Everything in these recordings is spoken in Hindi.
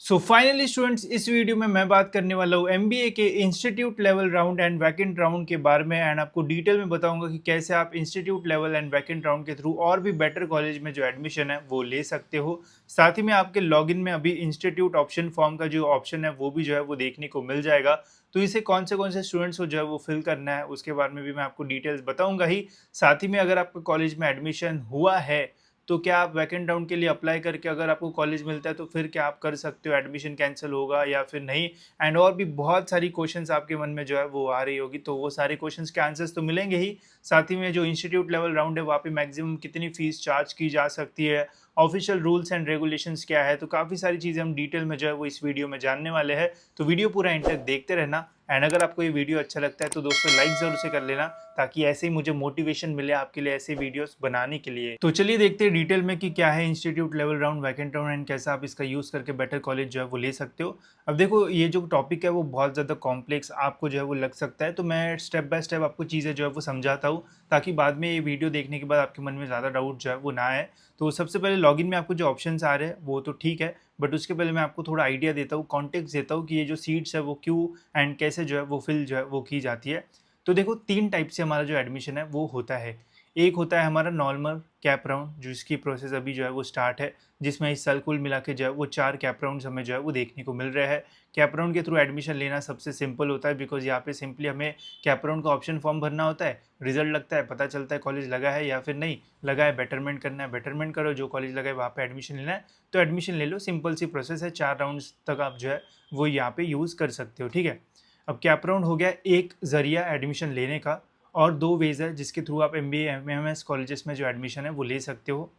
सो फाइनली स्टूडेंट्स, इस वीडियो में मैं बात करने वाला हूँ एमबीए के institute level round and vacant round के बारे में। एंड आपको डिटेल में बताऊंगा कि कैसे आप institute level and vacant round के थ्रू और भी बेटर कॉलेज में जो एडमिशन है वो ले सकते हो। साथ ही में आपके लॉगिन में अभी इंस्टीट्यूट ऑप्शन फॉर्म का जो ऑप्शन है वो भी जो है वो देखने को मिल जाएगा। तो इसे कौन से स्टूडेंट्स को जो है वो फिल करना है उसके बारे में भी मैं आपको डिटेल्स बताऊंगा ही। साथ ही में अगर आपका कॉलेज में एडमिशन हुआ है तो क्या आप वैकेंट राउंड के लिए अप्लाई करके अगर आपको कॉलेज मिलता है तो फिर क्या आप कर सकते हो, एडमिशन कैंसिल होगा या फिर नहीं। एंड और भी बहुत सारी क्वेश्चंस आपके मन में जो है वो आ रही होगी, तो वो सारे क्वेश्चंस के आंसर्स तो मिलेंगे ही। साथ ही में जो इंस्टीट्यूट लेवल राउंड है वहाँ पे मैक्सिमम कितनी फीस चार्ज की जा सकती है, ऑफिशियल रूल्स एंड रेगुलेशंस क्या है, तो काफ़ी सारी चीज़ें हम डिटेल में जो है वो इस वीडियो में जानने वाले हैं। तो वीडियो पूरा एंड तक देखते रहना। एंड अगर आपको ये वीडियो अच्छा लगता है तो दोस्तों लाइक ज़रूर से कर लेना, ताकि ऐसे ही मुझे मोटिवेशन मिले आपके लिए ऐसे वीडियोस बनाने के लिए। तो चलिए देखते हैं डिटेल में कि क्या है institute level round, vacant round and कैसे आप इसका यूज़ करके बेटर कॉलेज जो है वो ले सकते हो। अब देखो, ये जो टॉपिक है वो बहुत ज़्यादा कॉम्प्लेक्स आपको जो है वो लग सकता है, तो मैं स्टेप बाय स्टेप आपको चीज़ें जो है वो समझाता हूँ, ताकि बाद में ये वीडियो देखने के बाद आपके मन में ज़्यादा डाउट जो है वो ना आए। तो सबसे पहले लॉगिन में आपको जो ऑप्शंस आ रहे हैं वो तो ठीक है, बट उसके पहले मैं आपको थोड़ा आइडिया देता हूँ, कॉन्टेक्स्ट देता हूँ कि ये जो सीट्स है वो क्यों एंड कैसे जो है वो फिल जो है वो की जाती है। तो देखो, 3 टाइप से हमारा जो एडमिशन है वो होता है। एक होता है हमारा नॉर्मल कैप राउंड, जिसकी प्रोसेस अभी जो है वो स्टार्ट है, जिसमें इस साल कुल मिला के जो है वो 4 कैप राउंड्स हमें जो है वो देखने को मिल रहे हैं। कैप राउंड के थ्रू एडमिशन लेना सबसे सिंपल होता है, बिकॉज यहाँ पे सिंपली हमें कैप राउंड का ऑप्शन फॉर्म भरना होता है, रिजल्ट लगता है, पता चलता है कॉलेज लगा है या फिर नहीं लगा है, बेटरमेंट करना है बेटरमेंट करो, जो कॉलेज लगा है वहाँ पे एडमिशन लेना है तो एडमिशन ले लो। सिंपल सी प्रोसेस है, 4 राउंड्स तक आप जो है वो यहाँ पे यूज़ कर सकते हो, ठीक है। अब कैप राउंड हो गया एक ज़रिया एडमिशन लेने का, और 2 वेज़ है जिसके थ्रू आप एमबीए एमएमएस कॉलेजेस में जो एडमिशन है वो ले सकते हो।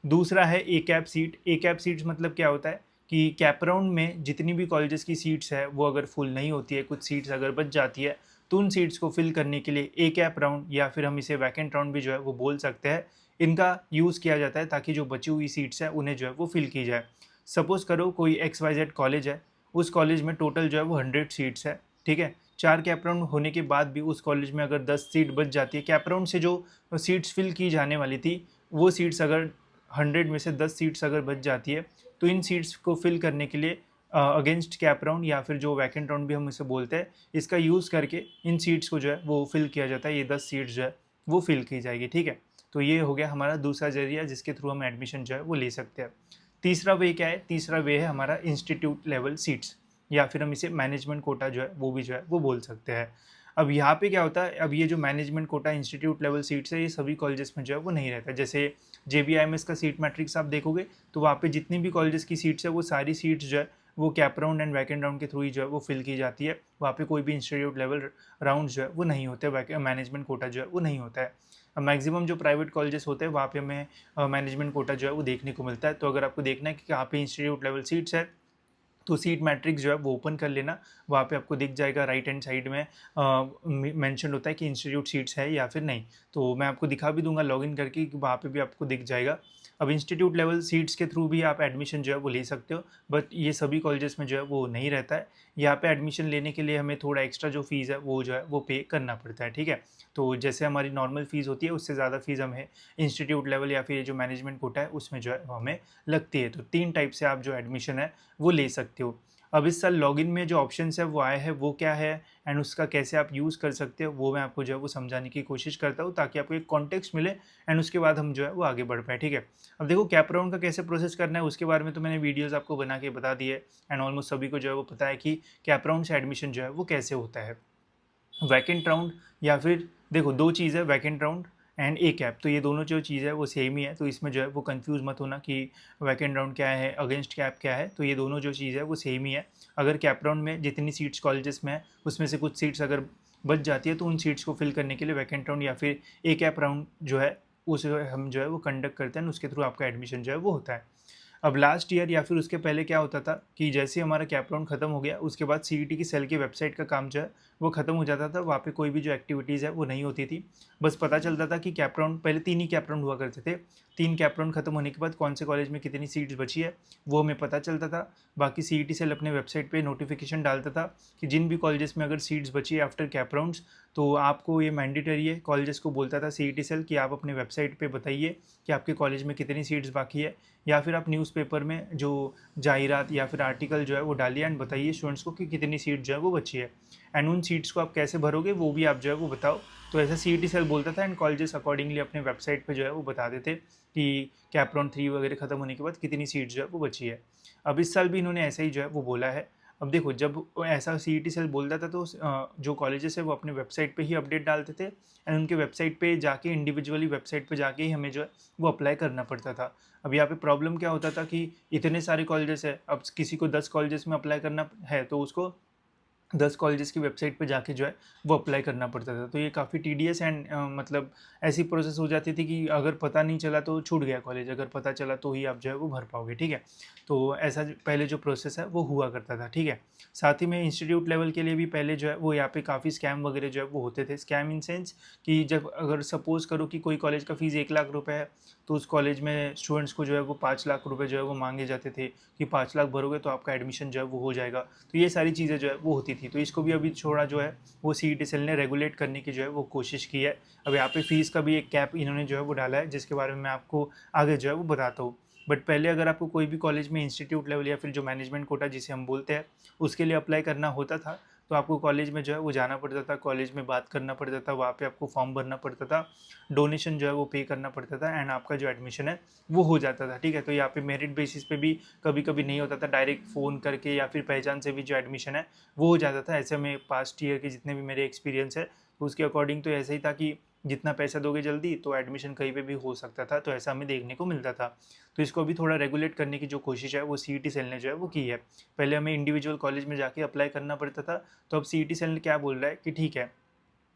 दूसरा है a cap seat. A cap seats मतलब क्या होता है कि कैप राउंड में जितनी भी कॉलेजेस की सीट्स है वो अगर फुल नहीं होती है, कुछ सीट्स अगर बच जाती है, तो उन सीट्स को फिल करने के लिए ए कैप राउंड या फिर हम इसे वैकेंट राउंड भी जो है वो बोल सकते हैं, इनका यूज़ किया जाता है ताकि जो बची हुई सीट्स है उन्हें जो है वो फिल की जाए। सपोज़ करो कोई XYZ कॉलेज है, उस कॉलेज में टोटल जो है वो 100 सीट्स है, ठीक है। 4 कैप राउंड होने के बाद भी उस कॉलेज में अगर 10 सीट बच जाती है, कैप राउंड से जो सीट्स फिल की जाने वाली थी वो सीट्स अगर 100 में से 10 सीट्स अगर बच जाती है, तो इन सीट्स को फिल करने के लिए अगेंस्ट कैप राउंड या फिर जो वैकेंट राउंड भी हम इसे बोलते हैं, इसका यूज़ करके इन सीट्स को जो है वो फिल किया जाता है। ये 10 सीट्स जो है वो फिल की जाएगी, ठीक है। तो ये हो गया हमारा दूसरा जरिया जिसके थ्रू हम एडमिशन जो है वो ले सकते हैं। तीसरा वे क्या है? तीसरा वे है हमारा इंस्टीट्यूट लेवल सीट्स, या फिर हम इसे मैनेजमेंट कोटा जो है वो भी जो है वो बोल सकते हैं। अब यहाँ पे क्या होता है, अब ये जो management quota institute level seats है ये सभी कॉलेजेस में जो है वो नहीं रहता है। जैसे JBIMS का सीट मैट्रिक्स आप देखोगे तो वहाँ पे जितनी भी कॉलेजेस की सीट्स है वो सारी सीट्स जो है वो cap round and vacant round के थ्रू ही जो है वो फिल की जाती है। वहाँ पे कोई भी इंस्टीट्यूट लेवल राउंड जो है वो नहीं होते, मैनेजमेंट कोटा जो है वो नहीं होता है। अब मैक्सिमम जो प्राइवेट कॉलेजेस होते हैं वहाँ पे हमें मैनेजमेंट कोटा जो है वो देखने को मिलता है। तो अगर आपको देखना है कि कहाँ पे इंस्टीट्यूट लेवल सीट्स है तो सीट मैट्रिक्स जो है वो ओपन कर लेना, वहाँ पे आपको दिख जाएगा राइट हैंड साइड में मेंशन होता है कि इंस्टीट्यूट सीट्स है या फिर नहीं। तो मैं आपको दिखा भी दूंगा लॉगिन करके कि वहाँ पे भी आपको दिख जाएगा। अब इंस्टीट्यूट लेवल सीट्स के थ्रू भी आप एडमिशन जो है वो ले सकते हो, बट ये सभी कॉलेजेस में जो है वो नहीं रहता है। यहाँ पे एडमिशन लेने के लिए हमें थोड़ा एक्स्ट्रा जो फीस है वो जो है वो पे करना पड़ता है, ठीक है। तो जैसे हमारी नॉर्मल फीस होती है उससे ज़्यादा फीस हमें इंस्टीट्यूट लेवल या फिर ये जो मैनेजमेंट कोटा है उसमें जो है वो हमें लगती है। तो 3 टाइप से आप जो एडमिशन है वो ले सकते हो। अब इस साल लॉगिन में जो ऑप्शंस है वो आए हैं वो क्या है एंड उसका कैसे आप यूज़ कर सकते हो वो मैं आपको जो है वो समझाने की कोशिश करता हूँ, ताकि आपको एक कॉन्टेक्स्ट मिले एंड उसके बाद हम जो है वो आगे बढ़ पाए, ठीक है। अब देखो, कैप राउंड का कैसे प्रोसेस करना है उसके बारे में तो मैंने वीडियोज़ आपको बना के बता दी है, एंड ऑलमोस्ट सभी को जो है वो पता है कि कैप राउंड से एडमिशन जो है वो कैसे होता है। वैकेंट राउंड या फिर देखो, 2 चीज़ है, vacant round and A cap, तो ये दोनों जो चीज़ है वो सेम ही है, तो इसमें जो है वो कंफ्यूज मत होना कि वैकेंट राउंड क्या है अगेंस्ट कैप क्या है। तो ये दोनों जो चीज़ है वो सेम ही है। अगर कैप राउंड में जितनी सीट्स कॉलेजेस में है उसमें से कुछ सीट्स अगर बच जाती है तो उन सीट्स को फिल करने के लिए वैकेंट राउंड या फिर ए कैप राउंड जो है उसे हम जो है वो कंडक्ट करते हैं, उसके थ्रू आपका एडमिशन जो है वो होता है। अब लास्ट ईयर या फिर उसके पहले क्या होता था कि जैसे ही हमारा कैप राउंड खत्म हो गया उसके बाद CET की सेल की वेबसाइट का काम जो है वो खत्म हो जाता था। वहाँ पे कोई भी जो एक्टिविटीज़ है वो नहीं होती थी, बस पता चलता था कि कैप राउंड, पहले 3 ही कैप राउंड हुआ करते थे, 3 कैप राउंड खत्म होने के बाद कौन से कॉलेज में कितनी सीट्स बची है वो हमें पता चलता था। बाकी CET सेल अपने वेबसाइट पर नोटिफिकेशन डालता था कि जिन भी कॉलेजेस में अगर सीट्स बची है आफ्टर कैप राउंड्स तो आपको ये मैंडेटरी है, कॉलेजेस को बोलता था सीईटी सेल कि आप अपने वेबसाइट पे बताइए कि आपके कॉलेज में कितनी सीट्स बाकी है, या फिर आप न्यूज़पेपर में जो जाहिरात या फिर आर्टिकल जो है वो डालिए एंड बताइए स्टूडेंट्स को कि कितनी सीट जो है वो बची है, एंड उन सीट्स को आप कैसे भरोगे वो भी आप जो है वो बताओ। तो ऐसा सीईटी सेल बोलता था एंड कॉलेजेस अकॉर्डिंगली अपने वेबसाइट पे जो है वो बता देते कि कैप राउंड 3 वगैरह खत्म होने के बाद कितनी सीट जो है वो बची है। अब इस साल भी इन्होंने ऐसा ही जो है वो बोला है। अब देखो, जब ऐसा सीईटी सेल बोलता था तो जो कॉलेजेस है वो अपने वेबसाइट पे ही अपडेट डालते थे एंड उनके वेबसाइट पे जाके इंडिविजुअली वेबसाइट पे जाके ही हमें जो है वो अप्लाई करना पड़ता था। अब यहाँ पे प्रॉब्लम क्या होता था कि इतने सारे कॉलेजेस है, अब किसी को 10 कॉलेजेस में अप्लाई करना है तो उसको 10 कॉलेजेस की वेबसाइट पे जाके जो है वो अप्लाई करना पड़ता था। तो ये काफ़ी टीडियस एंड मतलब ऐसी प्रोसेस हो जाती थी कि अगर पता नहीं चला तो छूट गया कॉलेज, अगर पता चला तो ही आप जो है वो भर पाओगे, ठीक है। तो ऐसा पहले जो प्रोसेस है वो हुआ करता था, ठीक है। साथ ही में इंस्टीट्यूट लेवल के लिए भी पहले जो है वो यहाँ पे काफ़ी स्कैम वगैरह जो है वो होते थे। स्कैम इन सेंस कि जब अगर सपोज़ करो कि कोई कॉलेज का फ़ीस 1 लाख रुपए है, तो उस कॉलेज में स्टूडेंट्स को जो है वो 5 लाख रुपए जो है वो मांगे जाते थे कि 5 लाख भरोगे तो आपका एडमिशन जो है वो हो जाएगा। तो ये सारी चीज़ें जो है वो होती थी। तो इसको भी अभी थोड़ा जो है वो सीईटी सेल ने रेगुलेट करने की जो है वो कोशिश की है। अब यहाँ पे फ़ीस का भी एक कैप इन्होंने जो है वो डाला है, जिसके बारे में मैं आपको आगे जो है वो बताता हूँ। बट पहले अगर आपको कोई भी कॉलेज में इंस्टीट्यूट लेवल या फिर जो मैनेजमेंट कोटा जिसे हम बोलते हैं उसके लिए अप्लाई करना होता था, तो आपको कॉलेज में जो है वो जाना पड़ता था, कॉलेज में बात करना पड़ता था, वहाँ पे आपको फॉर्म भरना पड़ता था, डोनेशन जो है वो पे करना पड़ता था एंड आपका जो एडमिशन है वो हो जाता था, ठीक है। तो यहाँ पे मेरिट बेसिस पे भी कभी कभी नहीं होता था, डायरेक्ट फ़ोन करके या फिर पहचान से भी जो एडमिशन है वो हो जाता था। ऐसे में पास्ट ईयर के जितने भी मेरे एक्सपीरियंस है तो उसके अकॉर्डिंग तो ऐसा ही था कि जितना पैसा दोगे जल्दी तो एडमिशन कहीं पे भी हो सकता था, तो ऐसा हमें देखने को मिलता था। तो इसको भी थोड़ा रेगुलेट करने की जो कोशिश है वो सीईटी सेल ने जो है वो की है। पहले हमें इंडिविजुअल कॉलेज में जाके अप्लाई करना पड़ता था, तो अब सीईटी सेल ने क्या बोल रहा है कि ठीक है,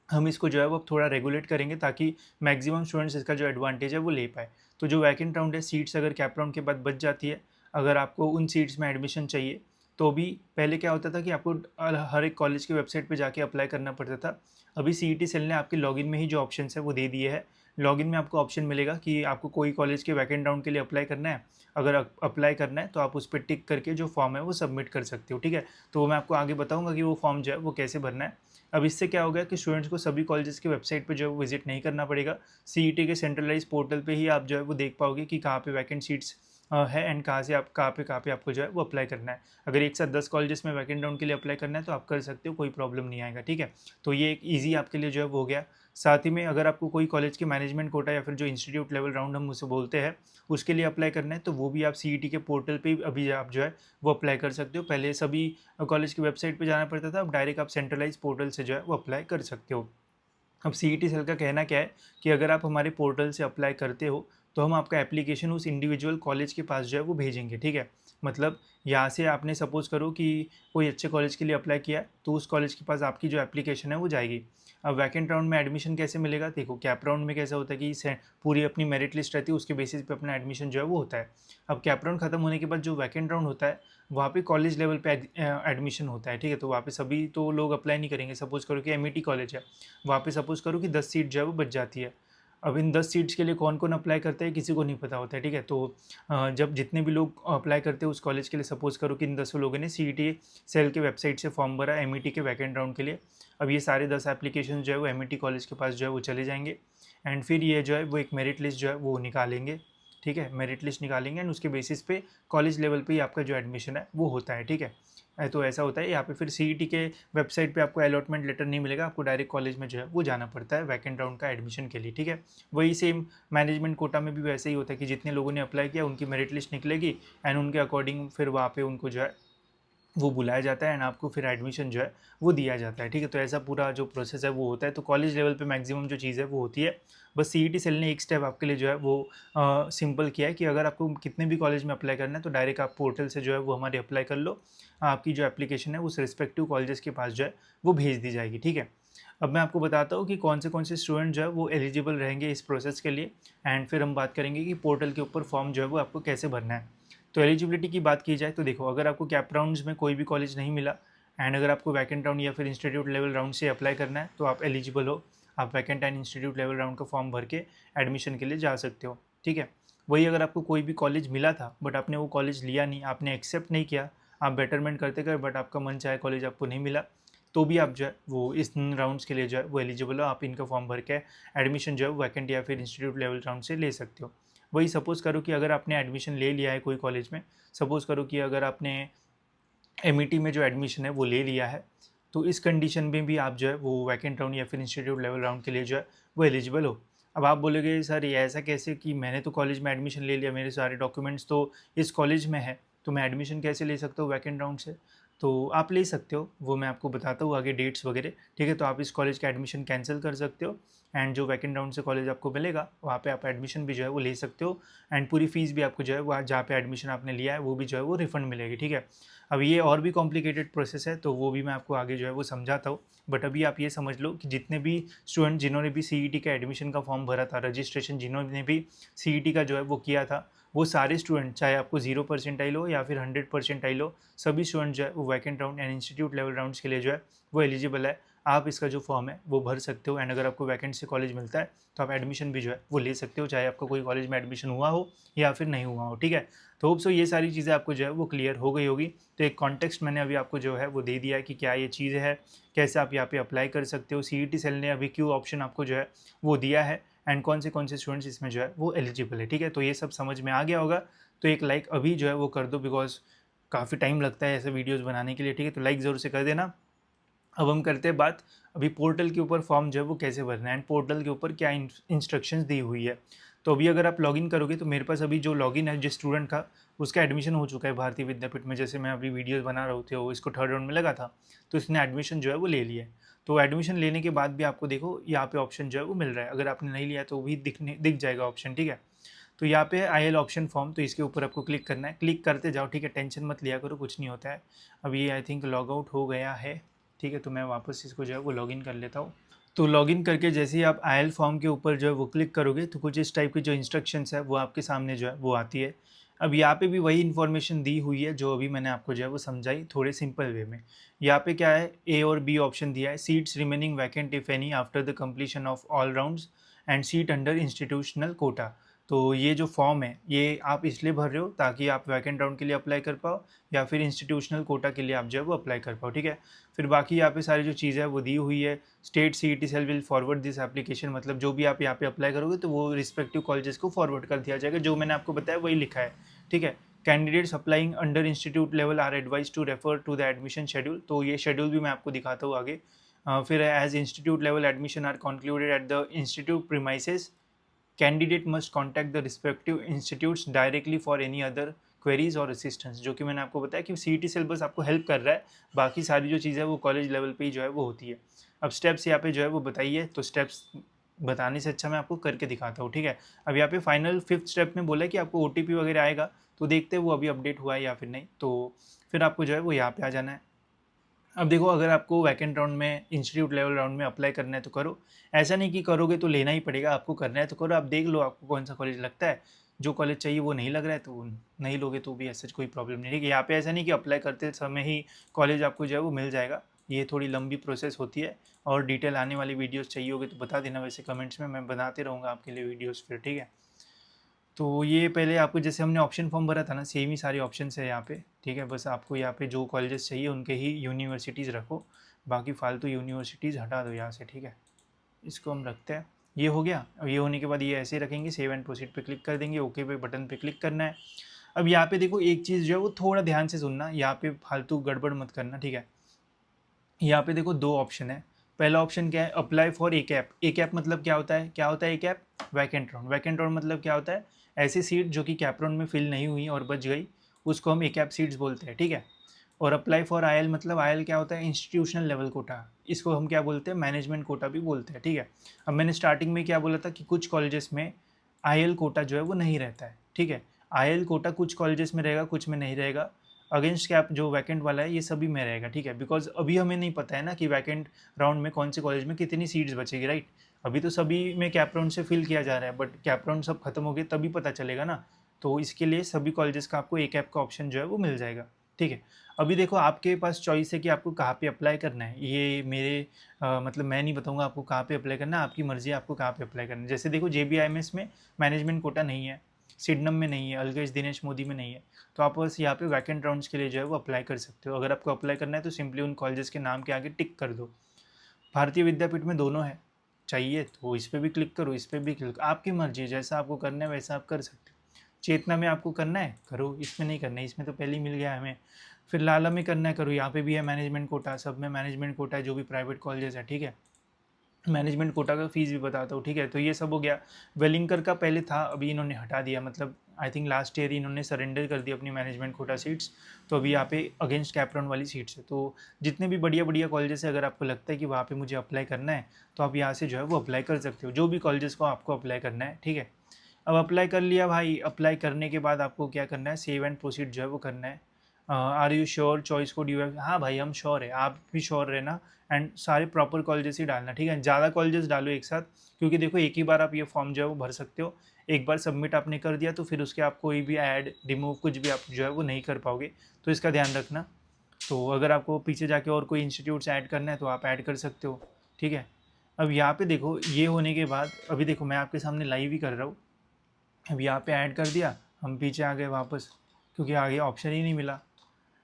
हम इसको जो है वो अब थोड़ा रेगुलेट करेंगे ताकि मैक्सिमम स्टूडेंट्स इसका जो एडवांटेज है वो ले पाए। तो जो वैकेंट राउंड है, सीट्स अगर कैप राउंड के बाद बच जाती है, अगर आपको उन सीट्स में एडमिशन चाहिए तो भी पहले क्या होता था कि आपको हर एक कॉलेज की वेबसाइट पे जाके अप्लाई करना पड़ता था। अभी सीईटी सेल ने आपके लॉगिन में ही जो ऑप्शन है वो दे दिए है। लॉगिन में आपको ऑप्शन मिलेगा कि आपको कोई कॉलेज के वैकेंट राउंड के लिए अप्लाई करना है। अगर अप्लाई करना है तो आप उस पर टिक करके जो फॉर्म है वो सबमिट कर सकते हो, ठीक है। तो वो मैं आपको आगे बताऊँगा कि वो फॉर्म जो है वो कैसे भरना है। अब इससे क्या होगा कि स्टूडेंट्स को सभी कॉलेजेस की वेबसाइट पे जो है वो विजिट नहीं करना पड़ेगा। सीईटी के सेंट्रलाइज पोर्टल पे ही आप जो है वो देख पाओगे कि कहाँ पे वैकेंट सीट्स है एंड कहाँ से आप कहाँ पे आपको जो है वो अप्लाई करना है। अगर एक साथ 10 कॉलेजेस में वैकेंट राउंड के लिए अप्लाई करना है तो आप कर सकते हो, कोई प्रॉब्लम नहीं आएगा, ठीक है। तो ये एक ईजी आपके लिए जो है वो हो गया। साथ ही में अगर आपको कोई कॉलेज के मैनेजमेंट कोटा या फिर जो इंस्टीट्यूट लेवल राउंड हम उसे बोलते हैं उसके लिए अप्लाई करना है तो वो भी आप सीईटी के पोर्टल पे अभी आप जो है वो अप्लाई कर सकते हो। पहले सभी कॉलेज की वेबसाइट पे जाना पड़ता था, अब डायरेक्ट आप सेंट्रलाइज पोर्टल से जो है वो अप्लाई कर सकते हो। अब सीईटी सेल का कहना क्या है कि अगर आप हमारे पोर्टल से अप्लाई करते हो तो हम आपका एप्लीकेशन उस इंडिविजुअल कॉलेज के पास जो है वो भेजेंगे, ठीक है। मतलब यहाँ से आपने सपोज़ करो कि कोई अच्छे कॉलेज के लिए अप्लाई किया है तो उस कॉलेज के पास आपकी जो एप्लीकेशन है वो जाएगी। अब वैकेंट राउंड में एडमिशन कैसे मिलेगा, देखो कैप राउंड में कैसा होता है कि पूरी अपनी मेरिट लिस्ट रहती है, उसके बेसिस पे अपना एडमिशन जो है वो होता है। अब कैप राउंड खत्म होने के बाद जो वैकेंट राउंड होता है वहाँ पे कॉलेज लेवल पे एडमिशन होता है, ठीक है। तो वहाँ पे सभी तो लोग अप्लाई नहीं करेंगे। सपोज़ करो कि एमईटी कॉलेज है, वहाँ पे सपोज़ करो कि 10 सीट जो है वो बच जाती है। अब इन 10 सीट्स के लिए कौन-कौन अप्लाई करता है किसी को नहीं पता होता है, ठीक है। तो जब जितने भी लोग अप्लाई करते हैं उस कॉलेज के लिए, सपोज़ करो कि इन 10 लोगों ने सीईटी सेल के वेबसाइट से फॉर्म भरा एमईटी के वैकेंट राउंड के लिए। अब ये सारे 10 एप्लीकेशन जो है वो एमईटी कॉलेज के पास जो है वो चले जाएँगे एंड फिर ये जो है वो एक मेरिट लिस्ट जो है वो निकालेंगे, ठीक है। मेरिट लिस्ट निकालेंगे एंड उसके बेसिस पे कॉलेज लेवल पे ही आपका जो एडमिशन है वो होता है, ठीक है। तो ऐसा होता है यहाँ पे। फिर सीईटी के वेबसाइट पे आपको अलॉटमेंट लेटर नहीं मिलेगा, आपको डायरेक्ट कॉलेज में जो है वो जाना पड़ता है वैकेंट राउंड का एडमिशन के लिए, ठीक है। वही सेम मैनेजमेंट कोटा में भी वैसे ही होता है कि जितने लोगों ने अप्लाई किया उनकी मेरिट लिस्ट निकलेगी एंड उनके अकॉर्डिंग फिर वहाँ पे उनको जो है वो बुलाया जाता है एंड आपको फिर एडमिशन जो है वो दिया जाता है, ठीक है। तो ऐसा पूरा जो प्रोसेस है वो होता है। तो कॉलेज लेवल पे मैक्सिमम जो चीज़ है वो होती है। बस सीईटी सेल ने एक स्टेप आपके लिए जो है वो सिंपल किया है कि अगर आपको कितने भी कॉलेज में अप्लाई करना है तो डायरेक्ट आप पोर्टल से जो है वो हमारे अप्लाई कर लो। आपकी जो एप्लीकेशन है उस रिस्पेक्टिव कॉलेजेस के पास जो है वो भेज दी जाएगी, ठीक है। अब मैं आपको बताता हूँ कि कौन से स्टूडेंट जो है वो एलिजिबल रहेंगे इस प्रोसेस के लिए एंड फिर हम बात करेंगे कि पोर्टल के ऊपर फॉर्म जो है वो आपको कैसे भरना है। तो एलिजिबिलिटी की बात की जाए तो देखो, अगर आपको कैप राउंड्स में कोई भी कॉलेज नहीं मिला एंड अगर आपको वैकेंट राउंड या फिर इंस्टीट्यूट लेवल राउंड से अप्लाई करना है तो आप एलिजिबल हो। आप vacant and institute level round का फॉर्म भर के एडमिशन के लिए जा सकते हो, ठीक है। वही अगर आपको कोई भी कॉलेज मिला था बट आपने वो कॉलेज लिया नहीं, आपने एक्सेप्ट नहीं किया, आप बेटरमेंट करते गए बट आपका मन चाहे कॉलेज आपको नहीं मिला, तो भी आप जो है वो इस राउंड्स के लिए जो है वो एलिजिबल हो, आप इनका फॉर्म भर के एडमिशन जो है वैकेंट या फिर इंस्टीट्यूट लेवल राउंड से ले सकते हो। वही सपोज़ करो कि अगर आपने एडमिशन ले लिया है कोई कॉलेज में, सपोज़ करो कि अगर आपने एमईटी में जो एडमिशन है वो ले लिया है, तो इस कंडीशन में भी आप जो है वो वैकेंट राउंड या फिर इंस्टीट्यूट लेवल राउंड के लिए जो है वो एलिजिबल हो। अब आप बोलोगे सर ये ऐसा कैसे कि मैंने तो कॉलेज में एडमिशन ले लिया, मेरे सारे डॉक्यूमेंट्स तो इस कॉलेज में है, तो मैं एडमिशन कैसे ले सकता हूँ वैकेंट राउंड से? तो आप ले सकते हो, वो मैं आपको बताता हूँ आगे डेट्स वगैरह, ठीक है? तो आप इस कॉलेज का एडमिशन कैंसिल कर सकते हो एंड जो वैकेंट राउंड से कॉलेज आपको मिलेगा वहाँ पे आप एडमिशन भी जो है वो ले सकते हो एंड पूरी फीस भी आपको जो है वहाँ जहाँ पे एडमिशन आपने लिया है वो भी जो है वो रिफंड मिलेगी, ठीक है? अब ये और भी कॉम्प्लिकेटेड प्रोसेस है, तो वो भी मैं आपको आगे जो है वो समझाता हूँ। बट अभी आप ये समझ लो कि जितने भी स्टूडेंट जिन्होंने भी सीईटी का एडमिशन का फॉर्म भरा था, रजिस्ट्रेशन जिन्होंने भी सीईटी का जो है वो किया था, वो सारे स्टूडेंट चाहे आपको 0 परसेंटाइल हो या फिर 100 परसेंटाइल हो, सभी स्टूडेंट जो है वो vacant round and institute level rounds के लिए जो है वो एलिजिबल है। आप इसका जो फॉर्म है वो भर सकते हो एंड अगर आपको वैकेंट से कॉलेज मिलता है तो आप एडमिशन भी जो है वो ले सकते हो, चाहे आपका कोई कॉलेज में एडमिशन हुआ हो या फिर नहीं हुआ हो, ठीक है? तो होप सो ये सारी चीज़ें आपको जो है वो क्लियर हो गई होगी। तो एक कॉन्टेक्स्ट मैंने अभी आपको जो है वो दे दिया है कि क्या ये चीज़ है, कैसे आप यहाँ पे अप्लाई कर सकते हो, सीईटी सेल ने अभी क्यों ऑप्शन आपको जो है वो दिया है एंड कौन से स्टूडेंट्स इसमें जो है वो एलिजिबल है, ठीक है? तो ये सब समझ में आ गया होगा, तो एक लाइक अभी जो है वो कर दो, बिकॉज काफ़ी टाइम लगता है ऐसे वीडियोस बनाने के लिए, ठीक है? तो लाइक ज़रूर से कर देना। अब हम करते हैं बात अभी पोर्टल के ऊपर फॉर्म जो है वो कैसे भरना है एंड पोर्टल के ऊपर क्या इंस्ट्रक्शंस दी हुई है। तो अभी अगर आप लॉगिन करोगे तो मेरे पास अभी जो लॉगिन है जिस स्टूडेंट का, उसका एडमिशन हो चुका है भारतीय विद्यापीठ में, जैसे मैं अभी वीडियोस बना रहे थे वो इसको थर्ड राउंड में लगा था, तो इसने एडमिशन जो है वो ले लिया है। तो एडमिशन लेने के बाद भी आपको देखो यहाँ पे ऑप्शन जो है वो मिल रहा है, अगर आपने नहीं लिया तो भी दिख जाएगा ऑप्शन, ठीक है? तो यहाँ पे आई एल ऑप्शन फॉर्म, तो इसके ऊपर आपको क्लिक करना है, क्लिक करते जाओ, ठीक है? टेंशन मत लिया करो, कुछ नहीं होता है। अब ये आई थिंक लॉग आउट हो गया है, ठीक है? तो मैं वापस इसको जो है वो लॉगिन कर लेता हूँ। तो लॉगिन करके जैसे ही आप आईएल फॉर्म के ऊपर जो है वो क्लिक करोगे तो कुछ इस टाइप की जो इंस्ट्रक्शंस है वो आपके सामने जो है वो आती है। अब यहाँ पे भी वही इन्फॉर्मेशन दी हुई है जो अभी मैंने आपको जो है वो समझाई थोड़े सिंपल वे में। यहाँ पे क्या है, ए और बी ऑप्शन दिया है, seats remaining vacant if any after the completion of all rounds and seat under institutional quota. तो ये जो फॉर्म है ये आप इसलिए भर रहे हो ताकि आप वैकेंट राउंड के लिए अप्लाई कर पाओ या फिर इंस्टीट्यूशनल कोटा के लिए आप जो है वो अप्लाई कर पाओ, ठीक है? फिर बाकी यहाँ पे सारी जो चीज़ें है वो दी हुई है। State CET cell will forward this application, मतलब जो भी आप यहाँ पे अप्लाई करोगे तो वो रिस्पेक्टिव कॉलेजेस को फॉरवर्ड कर दिया जाएगा, जो मैंने आपको बताया वही लिखा है, ठीक है? Candidates applying under institute level are advised to refer to the admission schedule, तो ये शेड्यूल भी मैं आपको दिखाता हूँ आगे। फिर as institute level admission are concluded at the institute premises, candidate must contact the respective institutes directly for any other queries और असिस्टेंस, जो कि मैंने आपको बताया कि सीईटी सिलेबस आपको हेल्प कर रहा है, बाकी सारी जो चीज़ें वो कॉलेज लेवल पे ही जो है वो होती है। अब स्टेप्स यहाँ पे जो है वो बताइए, तो स्टेप्स बताने से अच्छा मैं आपको करके दिखाता हूँ, ठीक है? अब यहाँ पे फाइनल 5th स्टेप में बोला है कि आपको ओटीपी वगैरह आएगा, तो देखते हैं वो अभी अपडेट हुआ है या फिर नहीं, तो फिर आपको जो है वो यहाँ पे आ जाना है। अब देखो अगर आपको वैकेंट राउंड में इंस्टीट्यूट लेवल राउंड में अप्लाई करना है तो करो, ऐसा नहीं कि करोगे तो लेना ही पड़ेगा, आपको करना है तो करो, आप देख लो आपको कौन सा कॉलेज लगता है, जो कॉलेज चाहिए वो नहीं लग रहा है तो नहीं लोगे तो भी ऐसा कोई प्रॉब्लम नहीं है। यहाँ पे ऐसा नहीं कि अप्लाई करते समय ही कॉलेज आपको जो है वो मिल जाएगा, ये थोड़ी लंबी प्रोसेस होती है और डिटेल आने वाली वीडियोज़ चाहिए होगी तो बता देना, वैसे कमेंट्स में मैं बनाते रहूँगा आपके लिए वीडियोज़ फिर, ठीक है? तो ये पहले आपको जैसे हमने ऑप्शन फॉर्म भरा था ना, सेम ही सारे ऑप्शन है यहाँ पे, ठीक है? बस आपको यहाँ पे जो कॉलेजेस चाहिए उनके ही यूनिवर्सिटीज़ रखो, बाकी फालतू यूनिवर्सिटीज़ हटा दो यहाँ से, ठीक है? इसको हम रखते हैं, ये हो गया। अब ये होने के बाद ये ऐसे ही रखेंगे, सेव एंड प्रोसीड पे क्लिक कर देंगे, ओके पे बटन पे क्लिक करना है। अब यहाँ पे देखो एक चीज़ जो है वो थोड़ा ध्यान से सुनना, यहाँ पे फालतू गड़बड़ मत करना, ठीक है? यहाँ पे देखो 2 ऑप्शन है। पहला ऑप्शन क्या है, apply for a CAP. A CAP मतलब क्या होता है? क्या होता है a CAP? Vacant round. Vacant round मतलब क्या होता है? ऐसी सीट जो कि कैप राउंड में फिल नहीं हुई और बच गई, उसको हम ए कैप सीट्स बोलते हैं, ठीक है? और अप्लाई फॉर आईएल मतलब आईएल क्या होता है? इंस्टीट्यूशनल लेवल कोटा, इसको हम क्या बोलते हैं? मैनेजमेंट कोटा भी बोलते हैं, ठीक है? अब मैंने स्टार्टिंग में क्या बोला था कि कुछ कॉलेजेस में आईएल कोटा जो है वो नहीं रहता है, ठीक है? आईएल कोटा कुछ कॉलेजेस में रहेगा, कुछ में नहीं रहेगा। अगेंस्ट कैप जो वैकेंट वाला है ये सभी में रहेगा, ठीक है? बिकॉज अभी हमें नहीं पता है ना कि वैकेंट राउंड में कौन से कॉलेज में कितनी सीट्स बचेगी, राइट? अभी तो सभी में कैप राउंड से फिल किया जा रहा है, बट कैप राउंड सब खत्म हो गए तभी पता चलेगा ना। तो इसके लिए सभी कॉलेजेस का आपको ए कैप का ऑप्शन जो है वो मिल जाएगा, ठीक है? अभी देखो आपके पास चॉइस है कि आपको कहाँ पे अप्लाई करना है, ये मेरे मतलब मैं नहीं बताऊंगा आपको कहाँ पे अप्लाई करना है, आपकी मर्जी है आपको कहाँ पे अप्लाई करना है। जैसे देखो JBIMS में मैनेजमेंट कोटा नहीं है, सिडनम में नहीं है, अलगेश दिनेश मोदी में नहीं है, तो आप बस यहाँ पे वैकेंट राउंड्स के लिए जो है वो अप्लाई कर सकते हो। अगर आपको अप्लाई करना है तो सिंपली उन कॉलेजेस के नाम के आगे टिक कर दो। भारतीय विद्यापीठ में दोनों है, चाहिए तो इस पर भी क्लिक करो, इस पर भी क्लिक, आपकी मर्जी, जैसा आपको करना है वैसा आप कर सकते हो। चेतना में आपको करना है करो, इसमें नहीं करना है, इसमें तो पहले ही मिल गया है हमें। फिर लाला में करना है करो, यहाँ पे भी है मैनेजमेंट कोटा, सब में मैनेजमेंट कोटा है जो भी प्राइवेट कॉलेजेस है, ठीक है। मैनेजमेंट कोटा का फीस भी बताता हूँ, ठीक है। तो ये सब हो गया। वेलिंगकर का पहले था, अभी इन्होंने हटा दिया, मतलब आई थिंक लास्ट ईयर इन्होंने सरेंडर कर दिया अपनी मैनेजमेंट कोटा सीट्स। तो अभी यहाँ पे अगेंस्ट कैपराउंड वाली सीट्स है। तो जितने भी बढ़िया बढ़िया कॉलेजेस है, अगर आपको लगता है कि वहाँ पे मुझे अप्लाई करना है तो आप यहाँ से जो है वो अप्लाई कर सकते हो, जो भी कॉलेजेस को आपको अप्लाई करना है, ठीक है। अब अप्लाई कर लिया भाई, अप्लाई करने के बाद आपको क्या करना है, सेव एंड प्रोसीड जो है वो करना है। Are you sure, choice code you have, हाँ भाई हम श्योर है, आप भी श्योर रहना। एंड सारे प्रॉपर कॉलेजेस ही डालना, ठीक है। ज़्यादा कॉलेजेस डालो एक साथ, क्योंकि देखो एक ही बार आप ये फॉर्म जो है वो भर सकते हो। एक बार सबमिट आपने कर दिया तो फिर उसके आप कोई भी ऐड रिमूव कुछ भी आप जो है वो नहीं कर पाओगे, तो इसका ध्यान रखना। तो अगर आपको पीछे जाके और कोई इंस्टीट्यूट्स ऐड करना है तो आप ऐड कर सकते हो, ठीक है। अब यहाँ पे देखो ये होने के बाद, अभी देखो मैं आपके सामने लाइव ही कर रहा हूँ। अब यहाँ पे ऐड कर दिया, हम पीछे आ गए वापस, क्योंकि आगे ऑप्शन ही नहीं मिला।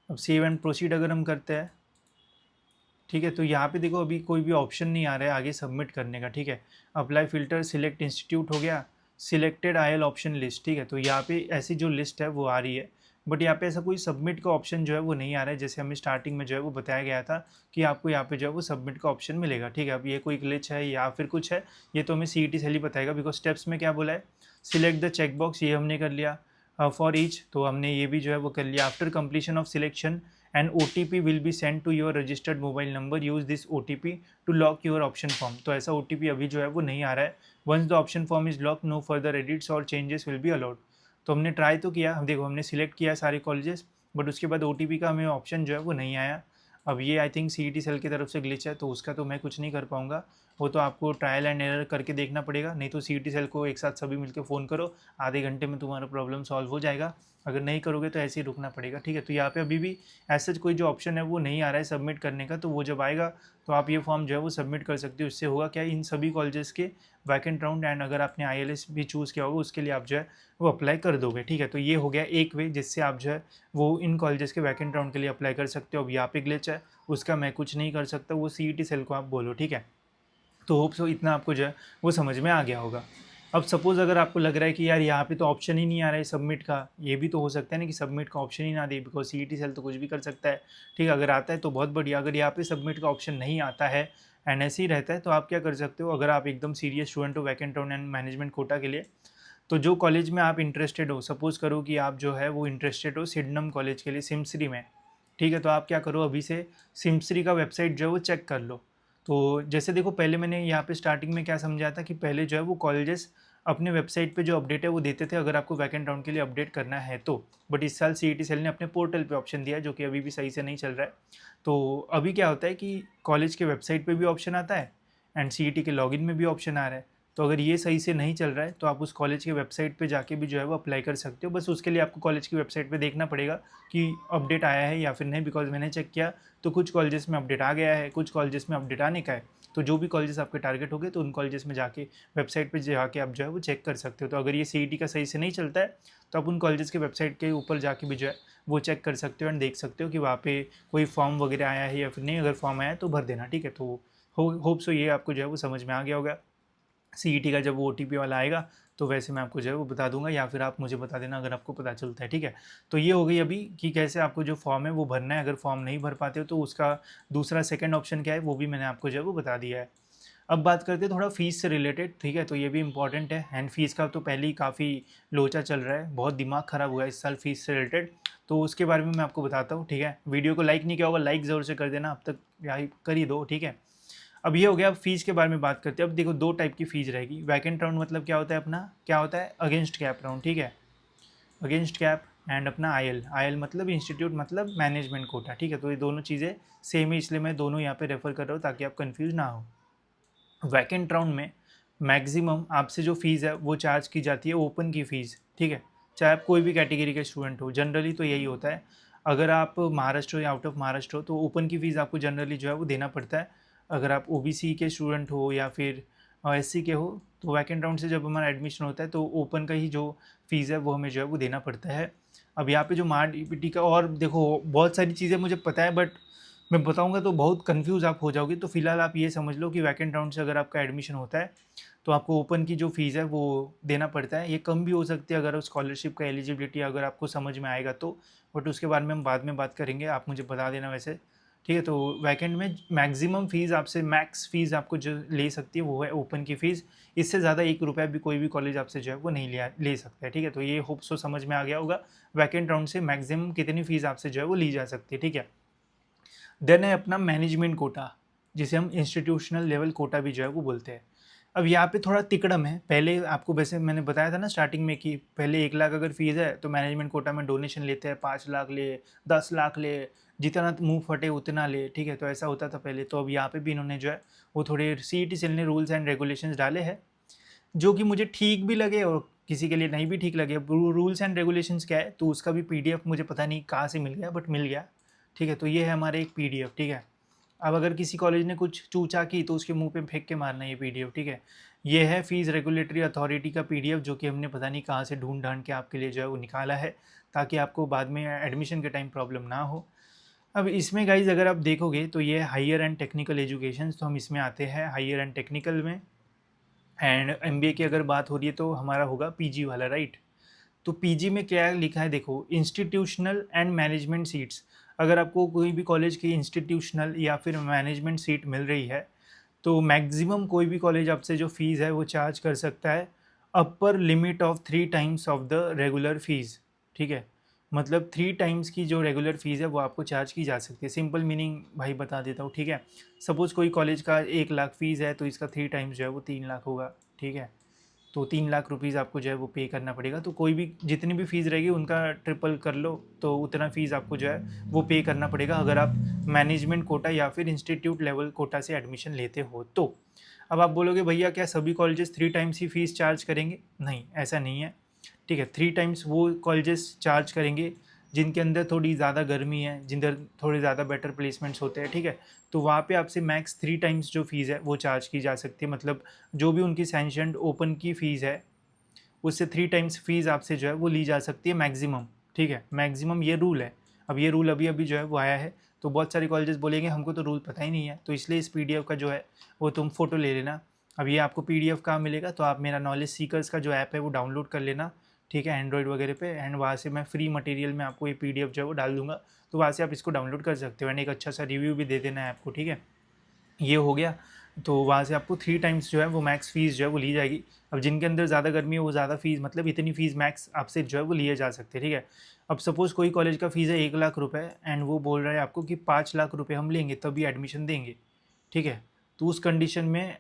अब सेव एंड प्रोसीड अगर हम करते हैं, ठीक है, तो यहाँ पे देखो अभी कोई भी ऑप्शन नहीं आ रहा है आगे सबमिट करने का, ठीक है। अप्लाई फिल्टर सिलेक्ट इंस्टीट्यूट हो गया, सिलेक्टेड आईएल ऑप्शन लिस्ट, ठीक है। तो यहाँ पे ऐसी जो लिस्ट है वो आ रही है, बट यहाँ पे ऐसा कोई सबमिट का ऑप्शन जो है वो नहीं आ रहा है, जैसे हमें स्टार्टिंग में जो है वो बताया गया था कि आपको यहाँ पे जो है वो सबमिट का ऑप्शन मिलेगा, ठीक है। अब ये कोई ग्लिच है या फिर कुछ है, ये तो हमें CET सेल ही बताएगा, बिकॉज स्टेप्स में क्या बोला है, सिलेक्ट द चेकबॉक्स, ये हमने कर लिया। फॉर ईच, तो हमने ये भी जो है वो कर लिया। After completion of selection and OTP will be send to your registered mobile number, use this OTP to lock your option form. तो ऐसा OTP अभी जो है वो नहीं आ रहा है। Once the option form is lock, no further edits और चेंजेस विल बी अलाउड। तो हमने ट्राई तो किया, हम देखो हमने सिलेक्ट किया सारे कॉलेजेस, बट उसके बाद OTP का हमें ऑप्शन जो है वो नहीं आया। अब ये आई थिंक CET सेल की तरफ से ग्लिच है, तो उसका तो मैं कुछ नहीं कर पाऊंगा, वो तो आपको ट्रायल एंड एरर करके देखना पड़ेगा। नहीं तो CET सेल को एक साथ सभी मिलकर फ़ोन करो, आधे घंटे में तुम्हारा प्रॉब्लम सॉल्व हो जाएगा। अगर नहीं करोगे तो ऐसे ही रुकना पड़ेगा, ठीक है। तो यहाँ पे अभी भी ऐसा कोई जो ऑप्शन है वो नहीं आ रहा है सबमिट करने का, तो वो जब आएगा तो आप ये फॉर्म जो है वो सबमिट कर सकते हो। इससे होगा क्या, इन सभी कॉलेजेस के वैकेंट राउंड एंड अगर आपने ILS भी चूज़ किया होगा उसके लिए आप जो है वो अप्लाई कर दोगे, ठीक है। तो ये हो गया एक वे जिससे आप जो है वो इन कॉलेजेस के वैकेंट राउंड के लिए अप्लाई कर सकते हो। अब यहाँ पे ग्लिच है, उसका मैं कुछ नहीं कर सकता, वो CET सेल को आप बोलो, ठीक है। तो होप सो इतना आपको जो है वो समझ में आ गया होगा। अब सपोज़ अगर आपको लग रहा है कि यार यहाँ पे तो ऑप्शन ही नहीं आ रहा है सबमिट का, ये भी तो हो सकता है ना कि सबमिट का ऑप्शन ही ना दे, बिकॉज CET सेल तो कुछ भी कर सकता है, ठीक है। अगर आता है तो बहुत बढ़िया, अगर यहाँ पे सबमिट का ऑप्शन नहीं आता है एंड ऐसे ही रहता है तो आप क्या कर सकते हो, अगर आप एकदम सीरियस स्टूडेंट हो vacant round and management Kota के लिए, तो जो कॉलेज में आप इंटरेस्टेड हो, सपोज़ करो कि आप जो है वो इंटरेस्टेड हो सिडनम कॉलेज के लिए सिमसरी में, ठीक है। तो आप क्या करो, अभी से सिमसरी का वेबसाइट जो है वो चेक कर लो। तो जैसे देखो पहले मैंने यहाँ पे स्टार्टिंग में क्या समझाया था कि पहले जो है वो कॉलेजेस अपने वेबसाइट पे जो अपडेट है वो देते थे अगर आपको वैकेंट राउंड के लिए अपडेट करना है तो, बट इस साल CET सेल ने अपने पोर्टल पे ऑप्शन दिया है जो कि अभी भी सही से नहीं चल रहा है। तो अभी क्या होता है कि कॉलेज के वेबसाइट पे भी ऑप्शन आता है एंड CET के लॉगिन में भी ऑप्शन आ रहा है। तो अगर ये सही से नहीं चल रहा है तो आप उस कॉलेज के वेबसाइट पे जाके भी जो है वो अप्लाई कर सकते हो। बस उसके लिए आपको कॉलेज की वेबसाइट पे देखना पड़ेगा कि अपडेट आया है या फिर नहीं, बिकॉज मैंने चेक किया तो कुछ कॉलेजेस में अपडेट आ गया है, कुछ कॉलेजेस में अपडेट आने का है। तो जो भी कॉलेजेस आपके टारगेट हो गए तो उन कॉलेजेस में जाके वेबसाइट पे जाके आप जो है वो चेक कर सकते हो। तो अगर ये CET का सही से नहीं चलता है तो आप उन कॉलेजेस के वेबसाइट के ऊपर जाके भी जो है वो चेक कर सकते हो एंड देख सकते हो कि वहाँ पे कोई फॉर्म वगैरह आया है या फिर नहीं। अगर फॉर्म आया है तो भर देना, ठीक है। तो होप सो ये आपको जो है वो समझ में आ गया होगा। CET का जब वो OTP वाला आएगा तो वैसे मैं आपको जो है वो बता दूंगा, या फिर आप मुझे बता देना अगर आपको पता चलता है, ठीक है। तो ये हो गई अभी कि कैसे आपको जो फॉर्म है वो भरना है। अगर फॉर्म नहीं भर पाते हो तो उसका दूसरा सेकंड ऑप्शन क्या है वो भी मैंने आपको जो है वो बता दिया है। अब बात करते हैं थोड़ा फीस से रिलेटेड, ठीक है। तो ये भी इंपॉर्टेंट है एंड फीस का तो पहले ही काफ़ी लोचा चल रहा है, बहुत दिमाग ख़राब हुआ है इस साल फीस से रिलेटेड, तो उसके बारे में मैं आपको बताता हूँ, ठीक है। वीडियो को लाइक नहीं किया होगा, लाइक ज़रूर से कर देना, अब तक लाइक कर ही दो, ठीक है। अब ये हो गया, अब फीस के बारे में बात करते हैं। अब देखो दो टाइप की फीस रहेगी। वैकेंट राउंड मतलब क्या होता है, अपना क्या होता है, अगेंस्ट कैप राउंड, ठीक है। अगेंस्ट कैप एंड अपना आईएल मतलब इंस्टीट्यूट मतलब मैनेजमेंट कोटा, ठीक है। तो ये दोनों चीज़ें सेम है, इसलिए मैं दोनों यहाँ पे रेफर कर रहा हूँ ताकि आप कंफ्यूज ना हो। वैकेंट राउंड में मैक्सिमम आपसे जो फ़ीस है वो चार्ज की जाती है ओपन की फ़ीस, ठीक है। चाहे आप कोई भी कैटेगरी के स्टूडेंट हो, जनरली तो यही होता है। अगर आप महाराष्ट्र हो या आउट ऑफ महाराष्ट्र हो तो ओपन की फ़ीस आपको जनरली जो है वो देना पड़ता है। अगर आप OBC के स्टूडेंट हो या फिर SC के हो तो वैकेंट राउंड से जब हमारा एडमिशन होता है तो ओपन का ही जो फ़ीस है वो हमें जो है वो देना पड़ता है। अब यहाँ पे जो मार्ट ईपीटी का, और देखो बहुत सारी चीज़ें मुझे पता है बट मैं बताऊँगा तो बहुत कन्फ्यूज़ आप हो जाओगे। तो फिलहाल आप ये समझ लो कि वैकेंट राउंड से अगर आपका एडमिशन होता है तो आपको ओपन की जो फ़ीस है वो देना पड़ता है। ये कम भी हो सकती है अगर स्कॉलरशिप का एलिजिबिलिटी अगर आपको समझ में आएगा तो, बट उसके बारे में हम बाद में बात करेंगे, आप मुझे बता देना वैसे। ठीक है, तो वैकेंट में मैक्सिमम फ़ीस आपसे, मैक्स फ़ीस आपको जो ले सकती है वो है ओपन की फ़ीस। इससे ज़्यादा ₹1 भी कोई भी कॉलेज आपसे जो है वो नहीं ले सकता है। ठीक है, तो ये होप सो समझ में आ गया होगा वैकेंट राउंड से मैक्सिमम कितनी फ़ीस आपसे जो है वो ली जा सकती है। ठीक है, देन है अपना मैनेजमेंट कोटा, जिसे हम इंस्टीट्यूशनल लेवल कोटा भी जो है वो बोलते हैं। अब यहाँ पे थोड़ा तिकड़म है। पहले आपको वैसे मैंने बताया था ना स्टार्टिंग में कि पहले 1 लाख अगर फीस है तो मैनेजमेंट कोटा में डोनेशन लेते हैं, 5 लाख ले, 10 लाख ले, जितना मुंह फटे उतना ले। ठीक है, तो ऐसा होता था पहले। तो अब यहाँ पे भी इन्होंने जो है वो थोड़े सीईटी सेल ने रूल्स एंड रेगुलेशंस डाले हैं, जो कि मुझे ठीक भी लगे और किसी के लिए नहीं भी ठीक लगे। रूल्स एंड रेगुलेशंस क्या है तो उसका भी पीडीएफ मुझे पता नहीं कहाँ से मिल गया बट मिल गया। ठीक है, तो ये है हमारे एक पीडीएफ। ठीक है, अब अगर किसी कॉलेज ने कुछ चूचा की तो उसके मुंह पे फेंक के मारना है ये पीडीएफ। ठीक है, ये है फीस रेगुलेटरी अथॉरिटी का पीडीएफ, जो कि हमने पता नहीं कहाँ से ढूंढ ढांड के आपके लिए जो है वो निकाला है, ताकि आपको बाद में एडमिशन के टाइम प्रॉब्लम ना हो। अब इसमें गाइज अगर आप देखोगे तो ये हायर एंड टेक्निकल एजुकेशन, तो हम इसमें आते हैं हायर एंड टेक्निकल में। एंड एमबीए की अगर बात हो रही है तो हमारा होगा पीजी वाला, राइट। तो पीजी में क्या लिखा है देखो, इंस्टीट्यूशनल एंड मैनेजमेंट सीट्स। अगर आपको कोई भी कॉलेज की इंस्टीट्यूशनल या फिर मैनेजमेंट सीट मिल रही है तो मैक्सिमम कोई भी कॉलेज आपसे जो फ़ीस है वो चार्ज कर सकता है upper limit of 3 times of the regular fees. ठीक है, मतलब 3 टाइम्स की जो रेगुलर फ़ीस है वो आपको चार्ज की जा सकती है। सिंपल मीनिंग भाई बता देता हूँ। ठीक है, सपोज़ कोई कॉलेज का 1 लाख फ़ीस है तो इसका 3 टाइम्स जो है वो 3 लाख होगा। ठीक है, तो 3 लाख रुपीज़ आपको जो है वो पे करना पड़ेगा। तो कोई भी जितनी भी फ़ीस रहेगी उनका ट्रिपल कर लो तो उतना फ़ीस आपको जो है वो पे करना पड़ेगा अगर आप मैनेजमेंट कोटा या फिर इंस्टीट्यूट लेवल कोटा से एडमिशन लेते हो तो। अब आप बोलोगे भैया क्या सभी कॉलेजेस 3 टाइम्स ही फ़ीस चार्ज करेंगे? नहीं, ऐसा नहीं है। ठीक है, 3 टाइम्स वो कॉलेजेस चार्ज करेंगे जिनके अंदर थोड़ी ज़्यादा गर्मी है, जिधर थोड़े ज़्यादा बेटर प्लेसमेंट्स होते हैं। ठीक है, तो वहाँ पे आपसे मैक्स 3 टाइम्स जो फ़ीस है वो चार्ज की जा सकती है। मतलब जो भी उनकी सैंक्शनड ओपन की फ़ीस है उससे 3 टाइम्स फ़ीस आपसे जो है वो ली जा सकती है मैक्सिमम। ठीक है, मैक्सिमम ये रूल है। अब ये रूल अभी अभी जो है वो आया है, तो बहुत सारे कॉलेजेस बोलेंगे हमको तो रूल पता ही नहीं है, तो इसलिए इस पीडीएफ का जो है वो तुम फ़ोटो ले लेना। अब ये आपको पीडीएफ कहाँ मिलेगा, तो आप मेरा नॉलेज सीकर्स का जो ऐप है वो डाउनलोड कर लेना। ठीक है, एंड्रॉइड वगैरह पे, एंड वहाँ से मैं फ्री मटेरियल में आपको ये पीडीएफ जो है वो डाल दूँगा, तो वहाँ से आप इसको डाउनलोड कर सकते हो एंड एक अच्छा सा रिव्यू भी दे देना है आपको। ठीक है, ये हो गया। तो वहाँ से आपको 3 टाइम्स जो है वो मैक्स फ़ीस जो है वो ली जाएगी। अब जिनके अंदर ज़्यादा गर्मी है वो ज़्यादा फ़ीस, मतलब इतनी फ़ीस मैक्स आपसे जो है वो लिए जा सकते हैं। ठीक है, अब सपोज़ कोई कॉलेज का फ़ीस है 1 लाख रुपए एंड वो बोल रहा है आपको कि 5 लाख रुपए हम लेंगे तभी एडमिशन देंगे। ठीक है, तो उस कंडीशन में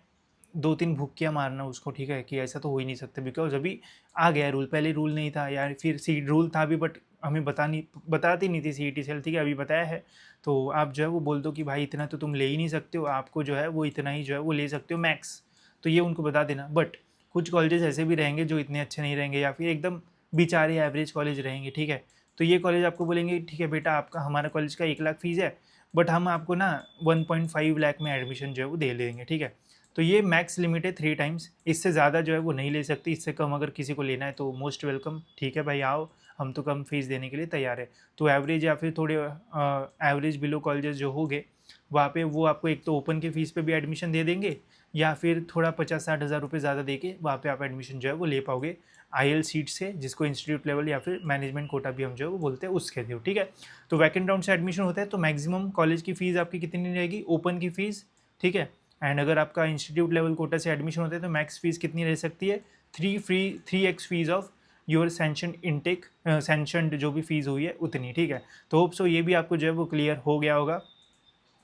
2-3 भुक्कियाँ मारना उसको। ठीक है, कि ऐसा तो हो ही नहीं सकता बिकॉज़ अभी आ गया है रूल, पहले रूल नहीं था यार, फिर सी रूल था भी बट हमें बताती नहीं थी सीईटी सेल। ठीक है, अभी बताया है तो आप जो है वो बोल दो कि भाई इतना तो तुम ले ही नहीं सकते हो, आपको जो है वो इतना ही जो है वो ले सकते हो मैक्स। तो ये उनको बता देना। बट कुछ कॉलेजेस ऐसे भी रहेंगे जो इतने अच्छे नहीं रहेंगे या फिर एकदम बेचारे एवरेज कॉलेज रहेंगे। ठीक है, तो ये कॉलेज आपको बोलेंगे ठीक है बेटा आपका, हमारा कॉलेज का 1 लाख फ़ीस है बट हम आपको ना 1.5 लाख में एडमिशन जो है वो दे लेंगे। ठीक है, तो ये मैक्स लिमिट है 3 टाइम्स, इससे ज़्यादा जो है वो नहीं ले सकती। इससे कम अगर किसी को लेना है तो मोस्ट वेलकम। ठीक है भाई आओ, हम तो कम फीस देने के लिए तैयार है। तो एवरेज या फिर थोड़े एवरेज बिलो कॉलेजेस जो होंगे वहाँ पे वो आपको एक तो ओपन के फ़ीस पे भी एडमिशन दे देंगे या फिर थोड़ा 50-60 हज़ार रुपये ज़्यादा दे के वहाँ पे आप एडमिशन जो है वो ले पाओगे आईएल सीट से, जिसको इंस्टीट्यूट लेवल या फिर मैनेजमेंट कोटा भी हम जो है वो बोलते हैं उसके थ्रू। ठीक है, तो वैकेंट राउंड से एडमिशन होता है तो मैक्सिमम कॉलेज की फ़ीस आपकी कितनी रहेगी, ओपन की फ़ीस। ठीक है, एंड अगर आपका इंस्टीट्यूट लेवल कोटा से एडमिशन होता है तो मैक्स फीस कितनी रह सकती है, 3x fees of your sanction intake, sanctioned जो भी फीस हुई है उतनी। ठीक है, तो होप सो ये भी आपको जो है वो क्लियर हो गया होगा।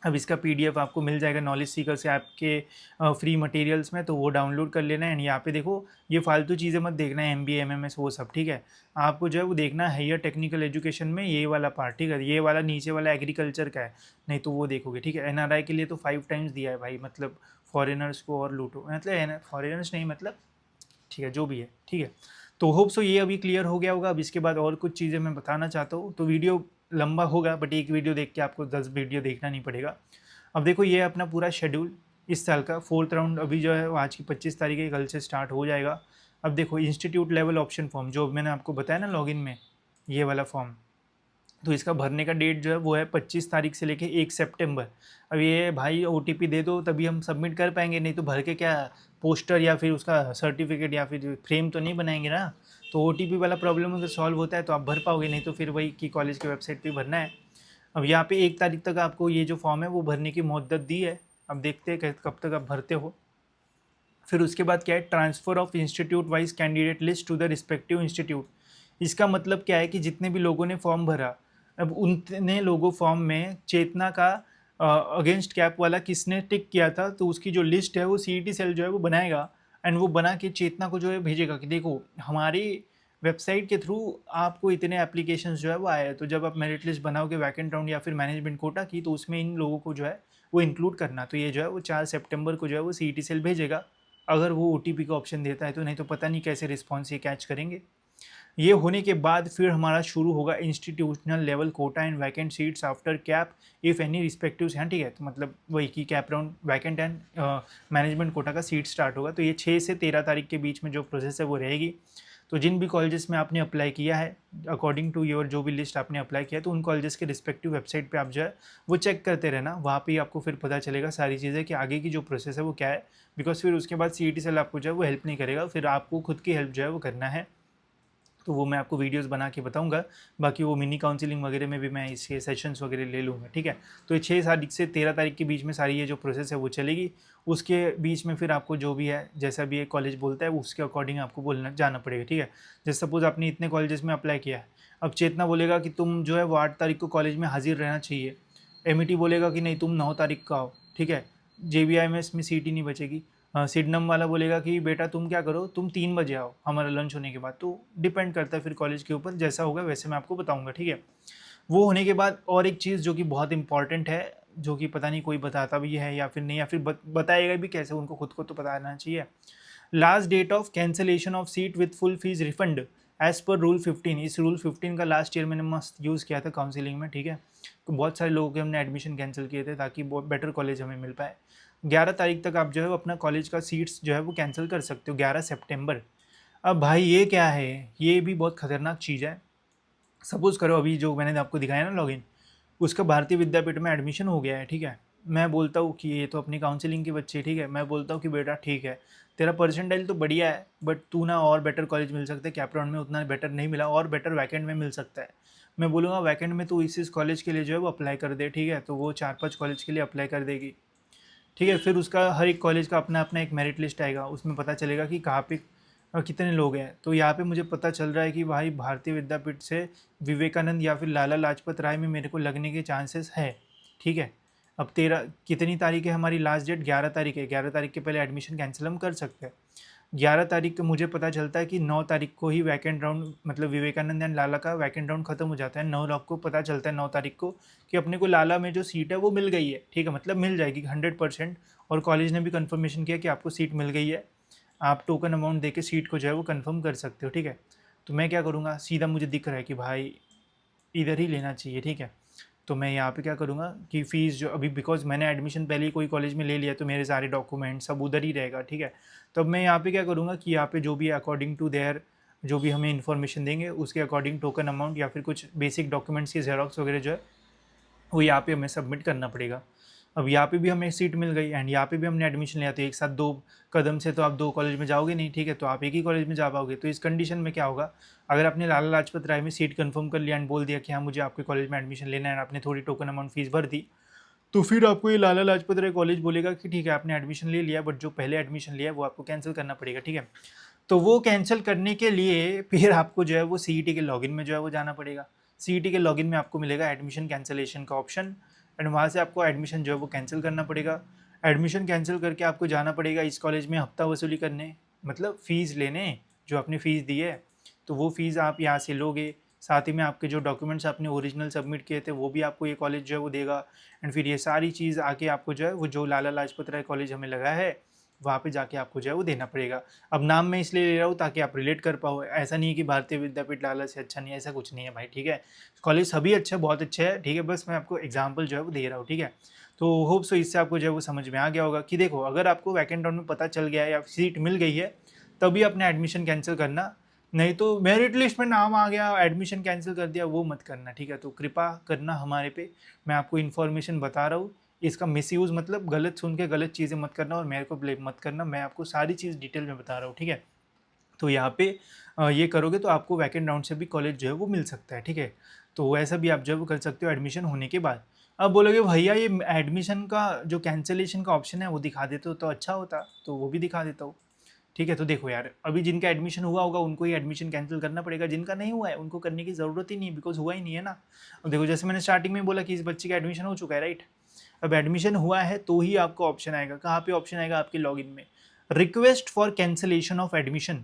अब इसका पीडीएफ आपको मिल जाएगा नॉलेज सीकर से आपके फ्री मटेरियल्स में, तो वो डाउनलोड कर लेना है। एंड यहाँ पे देखो ये फालतू चीज़ें मत देखना है, एमबीए एमएमएस वो सब। ठीक है, आपको जो है वो देखना है हायर टेक्निकल एजुकेशन में ये वाला पार्ट। ठीक है, ये वाला नीचे वाला एग्रीकल्चर का है, नहीं तो वो देखोगे। ठीक है, एनआरआई के लिए तो 5 टाइम्स दिया है भाई, मतलब फॉरेनर्स को और लूटो, मतलब फॉरेनर्स नहीं मतलब, ठीक है जो भी है। ठीक है, तो होप सो ये अभी क्लियर हो गया होगा। अब इसके बाद और कुछ चीज़ें मैं बताना चाहता हूँ, तो वीडियो लंबा होगा बट एक वीडियो देख के आपको 10 वीडियो देखना नहीं पड़ेगा। अब देखो ये अपना पूरा शेड्यूल, इस साल का 4th राउंड अभी जो है वो आज की 25 तारीख है, कल से स्टार्ट हो जाएगा। अब देखो इंस्टीट्यूट लेवल ऑप्शन फॉर्म जो मैंने आपको बताया ना लॉगिन में, ये वाला फॉर्म, तो इसका भरने का डेट जो है वो है 25 तारीख से लेके 1 सितंबर। अब ये भाई ओटीपी दे दो तभी हम सबमिट कर पाएंगे, नहीं तो भर के क्या पोस्टर या फिर उसका सर्टिफिकेट या फिर फ्रेम तो नहीं बनाएंगे ना। तो ओटीपी वाला प्रॉब्लम अगर सॉल्व होता है तो आप भर पाओगे, नहीं तो फिर वही कि कॉलेज के वेबसाइट पे भरना है। अब यहाँ पे 1 तारीख तक आपको ये जो फॉर्म है वो भरने की मुद्दत दी है। अब देखते हैं कब तक आप भरते हो। फिर उसके बाद क्या है, transfer of institute wise candidate list to the respective institute. इसका मतलब क्या है कि जितने भी लोगों ने फॉर्म भरा, अब उतने लोगों फॉर्म में चेतना का अगेंस्ट कैप वाला किसने टिक किया था, तो उसकी जो लिस्ट है वो सीईटी सेल जो है वो बनाएगा एंड वो बना के चेतना को जो है भेजेगा कि देखो हमारी वेबसाइट के थ्रू आपको इतने एप्लीकेशंस जो है वो आए हैं, तो जब आप मेरिट लिस्ट बनाओगे वैकेंट राउंड या फिर मैनेजमेंट कोटा की, तो उसमें इन लोगों को जो है वो इंक्लूड करना। तो ये जो है वो 4 सितंबर को जो है वो सीईटी सेल भेजेगा। अगर वो ओटीपी का ऑप्शन देता है तो, नहीं तो पता नहीं कैसे रिस्पॉन्स ये कैच करेंगे। ये होने के बाद फिर हमारा शुरू होगा institutional level quota and vacant seats after CAP if any respective हैं, ठीक है। तो मतलब वही कि CAP round vacant and management quota का सीट स्टार्ट होगा। तो ये 6 से 13 तारीख के बीच में जो प्रोसेस है वो रहेगी। तो जिन भी कॉलेजेस में आपने अप्लाई किया है अकॉर्डिंग टू योर जो भी लिस्ट आपने अप्लाई किया है, तो उन कॉलेजेस के रिस्पेक्टिव वेबसाइट पे आप जो है वो चेक करते रहना। वहाँ पे आपको फिर पता चलेगा सारी चीज़ें कि आगे की जो प्रोसेस है वो क्या है। बिकॉज फिर उसके बाद सीईटी सेल आपको जो है वो हेल्प नहीं करेगा, फिर आपको खुद की हेल्प जो है वो करना है। तो वो मैं आपको वीडियोस बना के बताऊंगा। बाकी वो मिनी काउंसलिंग वगैरह में भी मैं इसके सेशंस वगैरह ले लूँगा, ठीक है। तो ये 6 तारीख से 13 तारीख के बीच में सारी ये जो प्रोसेस है वो चलेगी। उसके बीच में फिर आपको जो भी है जैसा भी एक कॉलेज बोलता है उसके अकॉर्डिंग आपको बोलना जाना पड़ेगा, ठीक है। जैसे सपोज़ आपने इतने कॉलेजेस में अप्लाई किया है, अब चेतना बोलेगा कि तुम जो है वो 8 तारीख को कॉलेज में हाजिर रहना चाहिए। एमिटी बोलेगा कि नहीं तुम 9 तारीख को आओ, ठीक है। जेबीआईएमएस में सीट ही नहीं बचेगी। हाँ, सिडनम वाला बोलेगा कि बेटा तुम क्या करो, तुम 3 बजे आओ हमारा लंच होने के बाद। तो डिपेंड करता है फिर कॉलेज के ऊपर, जैसा होगा वैसे मैं आपको बताऊंगा, ठीक है। वो होने के बाद और एक चीज़ जो कि बहुत इंपॉर्टेंट है, जो कि पता नहीं कोई बताता भी है या फिर नहीं, या फिर बताएगा भी कैसे, उनको खुद को तो पता आना चाहिए। Last date of cancellation of seat with full fees refund as per rule 15। इस रूल 15 का लास्ट ईयर मैंने मस्त यूज़ किया था काउंसिलिंग में, ठीक है। तो बहुत सारे लोगों के हमने एडमिशन कैंसिल किए थे ताकि बहुत बेटर कॉलेज हमें मिल पाए। 11 तारीख तक आप जो है वो अपना कॉलेज का सीट्स जो है वो कैंसिल कर सकते हो, 11 सितंबर। अब भाई ये क्या है, ये भी बहुत खतरनाक चीज़ है। सपोज़ करो अभी जो मैंने आपको दिखाया ना लॉगिन, उसका भारतीय विद्यापीठ में एडमिशन हो गया है, ठीक है। मैं बोलता हूँ कि ये तो अपनी काउंसलिंग के बच्चे, ठीक है। मैं बोलता हूँ कि बेटा ठीक है, तेरा परसेंटाइल तो बढ़िया है, बट तू ना और बेटर कॉलेज मिल सकता है। कैप राउंड में उतना बेटर नहीं मिला, और बेटर वैकेंट में मिल सकता है। मैं बोलूँगा वैकेंट में तू इस कॉलेज के लिए जो है वो अप्लाई कर दे, ठीक है। तो वो 4-5 कॉलेज के लिए अप्लाई कर देगी, ठीक है। फिर उसका हर एक कॉलेज का अपना अपना एक मेरिट लिस्ट आएगा, उसमें पता चलेगा कि कहाँ पे कितने लोग हैं। तो यहाँ पे मुझे पता चल रहा है कि भाई भारतीय विद्यापीठ से विवेकानंद या फिर लाला लाजपत राय में मेरे को लगने के चांसेस है, ठीक है। अब 13 कितनी तारीख है हमारी लास्ट डेट, 11 तारीख है। 11 तारीख के पहले एडमिशन कैंसिल हम कर सकते हैं। 11 तारीख को मुझे पता चलता है कि 9 तारीख को ही वैकेंट राउंड, मतलब विवेकानंद एंड लाला का वैकेंट राउंड खत्म हो जाता है। 9 लाख को पता चलता है 9 तारीख को कि अपने को लाला में जो सीट है वो मिल गई है, ठीक है। मतलब मिल जाएगी 100%, और कॉलेज ने भी कंफर्मेशन किया कि आपको सीट मिल गई है। आप टोकन अमाउंट दे के सीट को जो है वो कंफर्म कर सकते हो, ठीक है। तो मैं क्या करूँगा, सीधा मुझे दिख रहा है कि भाई इधर ही लेना चाहिए, ठीक है। तो मैं यहाँ पे क्या करूँगा कि फ़ीस जो अभी, बिकॉज़ मैंने एडमिशन पहले ही कोई कॉलेज में ले लिया तो मेरे सारे डॉक्यूमेंट सब उधर ही रहेगा, ठीक है। तो अब मैं यहाँ पे क्या करूँगा कि यहाँ पे जो भी अकॉर्डिंग टू देयर जो भी हमें इन्फॉर्मेशन देंगे उसके अकॉर्डिंग टोकन अमाउंट या फिर कुछ बेसिक डॉक्यूमेंट्स की ज़ेरॉक्स वगैरह जो है वो यहाँ पे हमें सबमिट करना पड़ेगा। अब यहाँ पे भी हमें सीट मिल गई एंड यहाँ पे भी हमने एडमिशन लिया, तो एक साथ 2 कदम से तो आप 2 कॉलेज में जाओगे नहीं, ठीक है। तो आप एक ही कॉलेज में जा पाओगे। तो इस कंडीशन में क्या होगा, अगर आपने लाला लाजपत राय में सीट कंफर्म कर लिया एंड बोल दिया कि हाँ मुझे आपके कॉलेज में एडमिशन लेना है, आपने थोड़ी टोकन अमाउंट फीस भर दी, तो फिर आपको ये लाला लाजपत राय कॉलेज बोलेगा कि ठीक है आपने एडमिशन ले लिया, बट जो पहले एडमिशन लिया है वो आपको कैंसिल करना पड़ेगा, ठीक है। तो वो कैंसिल करने के लिए फिर आपको जो है वो सीईटी के लॉगिन में जो है वो जाना पड़ेगा। सीईटी के लॉगिन में आपको मिलेगा एडमिशन कैंसिलेशन का ऑप्शन, एंड वहाँ से आपको एडमिशन जो है वो कैंसिल करना पड़ेगा। एडमिशन कैंसिल करके आपको जाना पड़ेगा इस कॉलेज में हफ्ता वसूली करने, मतलब फ़ीस लेने, जो आपने फ़ीस दी है तो वो फ़ीस आप यहाँ से लोगे। साथ ही में आपके जो डॉक्यूमेंट्स आपने ओरिजिनल सबमिट किए थे वो भी आपको ये कॉलेज जो है वो देगा। एंड फिर ये सारी चीज़ आके आपको जो है वो जो लाला लाजपत राय कॉलेज हमें लगा है वहाँ पे जाके आपको जो है वो देना पड़ेगा। अब नाम मैं इसलिए ले रहा हूँ ताकि आप रिलेट कर पाओ, ऐसा नहीं है कि भारतीय विद्यापीठ लाला से अच्छा नहीं है, ऐसा कुछ नहीं है भाई, ठीक है। कॉलेज सभी अच्छे, बहुत अच्छे हैं, ठीक है, बस मैं आपको एग्जाम्पल जो है वो दे रहा हूँ, ठीक है। तो होप सो इससे आपको जो है वो समझ में आ गया होगा कि देखो, अगर आपको वैकेंट राउंड में पता चल गया है या सीट मिल गई है, तभी अपने एडमिशन कैंसिल करना, नहीं तो मेरिट लिस्ट में नाम आ गया एडमिशन कैंसिल कर दिया, वो मत करना, ठीक है। तो कृपा करना हमारे पे, मैं आपको इन्फॉर्मेशन बता रहा हूँ, इसका मिसयूज़ मतलब गलत सुन के गलत चीज़ें मत करना और मेरे को ब्लेम मत करना, मैं आपको सारी चीज़ डिटेल में बता रहा हूँ, ठीक है। तो यहाँ पे ये करोगे तो आपको वैकेंट राउंड से भी कॉलेज जो है वो मिल सकता है, ठीक है। तो ऐसा भी आप जो है वो कर सकते हो एडमिशन होने के बाद। अब बोलोगे भैया ये एडमिशन का जो कैंसिलेशन का ऑप्शन है वो दिखा देते हो तो अच्छा होता, तो वो भी दिखा देता हूँ, ठीक है। तो देखो यार, अभी जिनका एडमिशन हुआ होगा उनको ही एडमिशन कैंसिल करना पड़ेगा, जिनका नहीं हुआ है उनको करने की ज़रूरत ही नहीं है, बिकॉज हुआ ही नहीं है ना। अब देखो, जैसे मैंने स्टार्टिंग में बोला कि इस बच्चे का एडमिशन हो चुका है, राइट। अब एडमिशन हुआ है तो ही आपको ऑप्शन आएगा, कहाँ पे ऑप्शन आएगा, आपके लॉगिन में, request for cancellation of admission,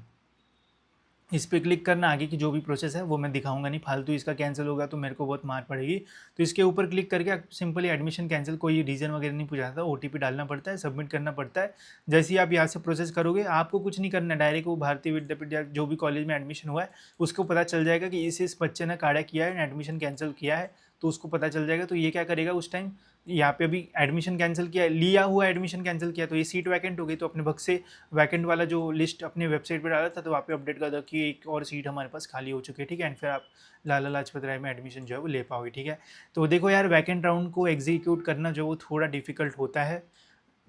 इस पे क्लिक करना। आगे की जो भी प्रोसेस है वो मैं दिखाऊंगा नहीं, फालतू इसका कैंसिल होगा तो मेरे को बहुत मार पड़ेगी। तो इसके ऊपर क्लिक करके सिंपली एडमिशन कैंसिल, कोई रीज़न वगैरह नहीं पूछा था, ओटीपी डालना पड़ता है, सबमिट करना पड़ता है। जैसे ही आप यहाँ से प्रोसेस करोगे, आपको कुछ नहीं करना, डायरेक्ट वो भारतीय विद्यापीठ या जो भी कॉलेज में एडमिशन हुआ है उसको पता चल जाएगा कि इस बच्चे ने काड़ा किया है, एडमिशन कैंसिल किया है, तो उसको पता चल जाएगा। तो ये क्या करेगा उस टाइम, यहाँ पे अभी एडमिशन कैंसिल किया, लिया हुआ एडमिशन कैंसिल किया, तो ये सीट वैकेंट हो गई, तो अपने भग से वैकेंट वाला जो लिस्ट अपने वेबसाइट पे डाला था तो वहाँ पे अपडेट कर दो कि एक और सीट हमारे पास खाली हो चुकी है, ठीक है। एंड फिर आप लाला लाजपत राय में एडमिशन जो है वो ले पाओगे, ठीक है। तो देखो यार, वैकेंट राउंड को एग्जीक्यूट करना जो वो थोड़ा डिफिकल्ट होता है,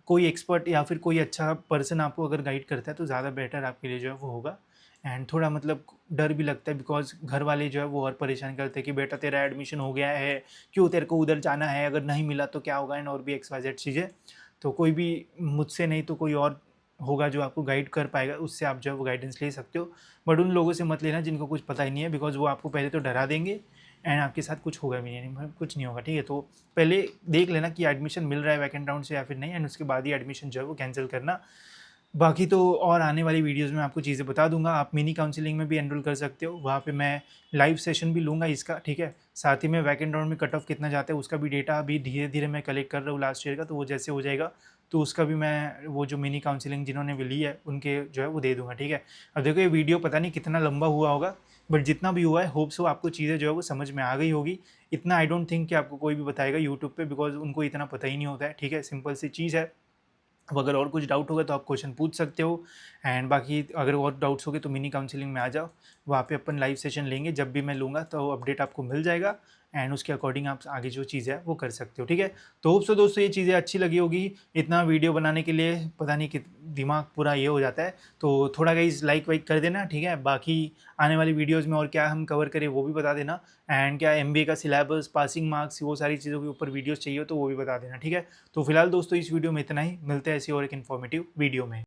कोई एक्सपर्ट या फिर कोई अच्छा पर्सन आपको अगर गाइड करता है तो ज़्यादा बेटर आपके लिए जो है वो होगा। एंड थोड़ा मतलब डर भी लगता है, बिकॉज घर वाले जो है वो और परेशान करते हैं कि बेटा तेरा एडमिशन हो गया है, क्यों तेरे को उधर जाना है, अगर नहीं मिला तो क्या होगा, एंड और भी XYZ चीज़ें। तो कोई भी, मुझसे नहीं तो कोई और होगा जो आपको गाइड कर पाएगा, उससे आप जो है वो गाइडेंस ले सकते हो। बट उन लोगों से मत लेना जिनको कुछ पता ही नहीं है, बिकॉज वो आपको पहले तो डरा देंगे एंड आपके साथ कुछ होगा भी नहीं, कुछ नहीं होगा, ठीक है। तो पहले देख लेना कि एडमिशन मिल रहा है वैकेंट राउंड से या फिर नहीं, एंड उसके बाद ही एडमिशन जो है वो कैंसिल करना। बाकी तो और आने वाली वीडियोस में आपको चीज़ें बता दूंगा। आप मिनी काउंसलिंग में भी एनरोल कर सकते हो, वहाँ पे मैं लाइव सेशन भी लूँगा इसका, ठीक है। साथ ही में वैकेंट राउंड में कट ऑफ कितना जाता है उसका भी डेटा अभी धीरे धीरे मैं कलेक्ट कर रहा हूँ लास्ट ईयर का, तो वो जैसे हो जाएगा तो उसका भी मैं वो जो मिनी काउंसलिंग जिन्होंने भी ली है उनके जो है वो दे दूँगा, ठीक है। अब देखो, ये वीडियो पता नहीं कितना लंबा हुआ होगा, बट जितना भी हुआ है होप सो आपको चीज़ें जो है वो समझ में आ गई होगी। इतना आई डोंट थिंक कि आपको कोई भी बताएगा यूट्यूब पे, बिकॉज उनको इतना पता ही नहीं होता है, ठीक है। सिंपल सी चीज़ है। अब अगर और कुछ डाउट होगा तो आप क्वेश्चन पूछ सकते हो, एंड बाकी अगर और डाउट्स होगे तो मिनी काउंसलिंग में आ जाओ, वहाँ पे अपन लाइव सेशन लेंगे, जब भी मैं लूँगा तो अपडेट आपको मिल जाएगा, एंड उसके अकॉर्डिंग आप आगे जो चीज़ है वो कर सकते हो, ठीक है। तो होप सो दोस्तों ये चीज़ें अच्छी लगी होगी। इतना वीडियो बनाने के लिए पता नहीं कि दिमाग पूरा ये हो जाता है, तो थोड़ा गाइस लाइक वाइक कर देना, ठीक है। बाकी आने वाली वीडियोज़ में और क्या हम कवर करें वो भी बता देना, एंड क्या MBA का सिलेबस, पासिंग मार्क्स, वो सारी चीज़ों के ऊपर वीडियोज़ चाहिए तो वो भी बता देना, ठीक है। तो फिलहाल दोस्तों इस वीडियो में इतना ही, मिलते हैं ऐसी और एक इन्फॉर्मेटिव वीडियो में।